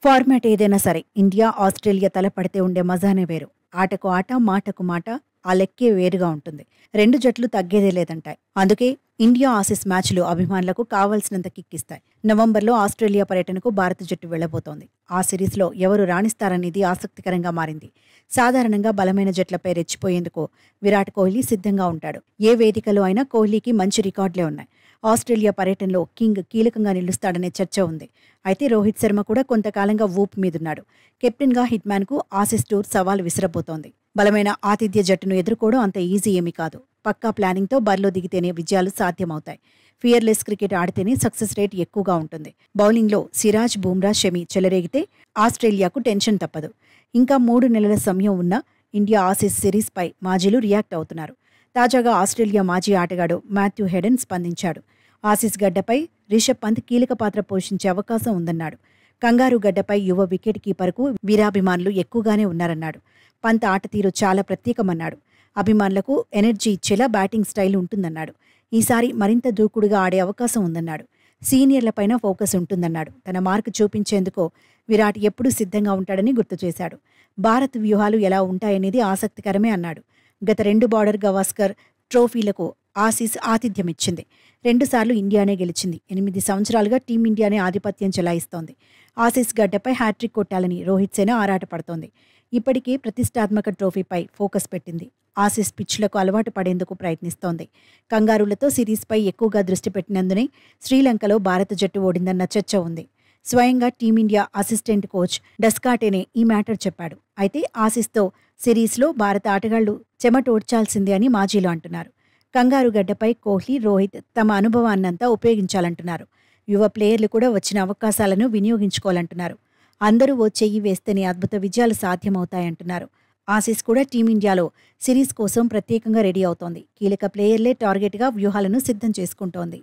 Format ఏదైనా సరే India, Australia తలపడితే ఉండే మజానే వేరు. ఆటకు ఆట, మాటకు మాట, ఆ లెక్కే వేరుగా ఉంటుంది. 2 జట్లు తగ్గేదే లేదంటాయి. అందుకే ఇండియా ఆసీస్ మ్యాచ్లు అభిమానులకు కావాల్సినంత కిక్కిస్తాయి. నవంబర్లో ఆస్ట్రేలియా పర్యటనకు భారత జట్టు వెళ్లబోతోంది. ఆ సిరీస్లో ఎవరు రాణిస్తారనేది ఆసక్తికరంగా మారింది. సాధారణంగా బలమైన జట్లపై రెచ్చిపోయేందుకు విరాట్ కోహ్లీ సిద్ధంగా ఉంటాడు. ఏ వేదికలో అయినా కోహ్లీకి మంచి రికార్డులే ఉన్నాయి. ఆస్ట్రేలియా పర్యటనలో కింగ్ కీలకంగా నిలుస్తాడనే చర్చ ఉంది. అయితే రోహిత్ శర్మ కూడా కొంతకాలంగా ఊపు మీదున్నాడు. కెప్టెన్గా హిట్మ్యాన్కు ఆసీస్ టూర్ సవాల్ విసిరబోతోంది. బలమైన ఆతిథ్య జట్టును ఎదుర్కోవడం అంత ఈజీ ఏమీ కాదు. పక్కా ప్లానింగ్తో బరిలో దిగితేనే విజయాలు సాధ్యమవుతాయి. ఫియర్లెస్ క్రికెట్ ఆడితేనే సక్సెస్ రేట్ ఎక్కువగా ఉంటుంది. బౌలింగ్లో సిరాజ్, బూమ్రా, షమి చెలరేగితే ఆస్ట్రేలియాకు టెన్షన్ తప్పదు. ఇంకా 3 నెలల సమయం ఉన్న ఇండియా ఆసీస్ సిరీస్పై మాజీలు రియాక్ట్ అవుతున్నారు. తాజాగా ఆస్ట్రేలియా మాజీ ఆటగాడు మాథ్యూ హెడెన్ స్పందించాడు. ఆసీస్ గడ్డపై రిషబ్ పంత్ కీలక పాత్ర పోషించే అవకాశం ఉందన్నాడు. కంగారు గడ్డపై యువ వికెట్ కీపర్కు వీరాభిమానులు ఎక్కువగానే ఉన్నారన్నాడు. పంత్ ఆట తీరు చాలా ప్రత్యేకమన్నాడు. అభిమానులకు ఎనర్జీ ఇచ్చేలా బ్యాటింగ్ స్టైల్ ఉంటుందన్నాడు. ఈసారి మరింత దూకుడుగా ఆడే అవకాశం ఉందన్నాడు. సీనియర్లపైన ఫోకస్ ఉంటుందన్నాడు. తన మార్కు చూపించేందుకు విరాట్ ఎప్పుడూ సిద్ధంగా ఉంటాడని గుర్తు చేశాడు. భారత్ వ్యూహాలు ఎలా ఉంటాయనేది ఆసక్తికరమే అన్నాడు. గత 2 బార్డర్ గవాస్కర్ ట్రోఫీలకు ఆసీస్ ఆతిథ్యమిచ్చింది. 2 సార్లు ఇండియానే గెలిచింది. 8 సంవత్సరాలుగా టీమిండియానే ఆధిపత్యం చెలాయిస్తోంది. ఆసీస్ గడ్డపై హ్యాట్రిక్ కొట్టాలని రోహిత్ సేన ఆరాటపడుతోంది. ఇప్పటికే ప్రతిష్టాత్మక ట్రోఫీపై ఫోకస్ పెట్టింది. ఆసీస్ పిచ్లకు అలవాటు పడేందుకు ప్రయత్నిస్తోంది. కంగారులతో సిరీస్పై ఎక్కువగా దృష్టి పెట్టినందునే శ్రీలంకలో భారత జట్టు ఓడిందన్న చర్చ ఉంది. స్వయంగా టీమిండియా అసిస్టెంట్ కోచ్ డస్కాటేనే ఈ మ్యాటర్ చెప్పాడు. అయితే ఆసీస్తో సిరీస్లో భారత ఆటగాళ్లు చెమటోడ్చాల్సిందే అని మాజీలు అంటున్నారు. కంగారు గడ్డపై కోహ్లీ, రోహిత్ తమ అనుభవాన్నంతా ఉపయోగించాలంటున్నారు. యువ ప్లేయర్లు కూడా వచ్చిన అవకాశాలను వినియోగించుకోవాలంటున్నారు. అందరూ ఓ చెయ్యి వేస్తేనే అద్భుత విజయాలు సాధ్యమవుతాయంటున్నారు. ఆసీస్ కూడా టీమిండియాలో సిరీస్ కోసం ప్రత్యేకంగా రెడీ అవుతోంది. కీలక ప్లేయర్లే టార్గెట్గా వ్యూహాలను సిద్ధం చేసుకుంటోంది.